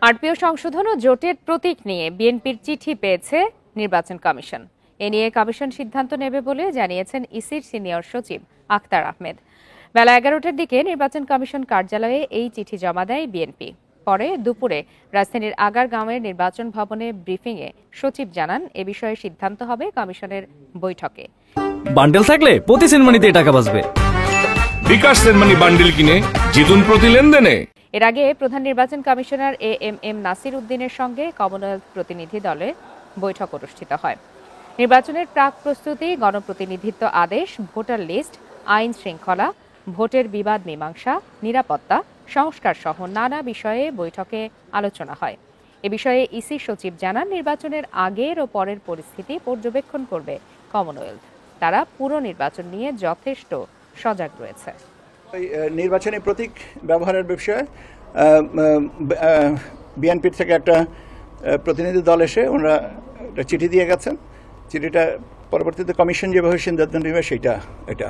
RPO সংশোধন ও জোটের প্রতীক নিয়ে বিএনপির চিঠি পেয়েছে নির্বাচন কমিশন। এ নিয়ে কমিশন সিদ্ধান্ত নেবে বলে জানিয়েছেন ইসির সিনিয়র সচিব আখতার আহমেদ। বেলা 11টার দিকে নির্বাচন কমিশন কার্যালয়ে এই চিঠি জমা দেয় বিএনপি। পরে দুপুরে রাজধানীর আগারগাঁওয়ের নির্বাচন ভবনে ব্রিফিংয়ে সচিব জানান, এ বিষয়ে সিদ্ধান্ত হবে কমিশনের বৈঠকে। বান্ডেল থাকলে প্রতি সেনমানিতে টাকা বাঁচবে। বিকাশ সেনমানি বান্ডেল কিনে জিতুন প্রতি লেনদেনে। এর আগে প্রধান নির্বাচন কমিশনার এএমএম নাসির উদ্দিনের সঙ্গে কমনওয়েলথ প্রতিনিধি দলের বৈঠক অনুষ্ঠিত হয়। নির্বাচনের প্রাক প্রস্তুতি, গণপ্রতিনিধিত্ব আদেশ, ভোটার লিস্ট, আইন শৃঙ্খলা, ভোটের বিবাদ মীমাংসা, নিরাপত্তা, সংস্কার সহ নানা বিষয়ে বৈঠকে আলোচনা হয়। এ বিষয়ে ইসি সচিব জানান, নির্বাচনের আগের ও পরের পরিস্থিতি পর্যবেক্ষণ করবে কমনওয়েলথ। তারা পুরো নির্বাচন নিয়ে যথেষ্ট সজাগ রয়েছে। নির্বাচনী প্রতীক ব্যবহারের বিষয়ে বিএনপির থেকে একটা প্রতিনিধি দল এসে ওনারা একটা চিঠি দিয়ে গেছেন। চিঠিটা পরবর্তীতে কমিশন যেভাবে সিদ্ধান্ত নেবে সেটা এটা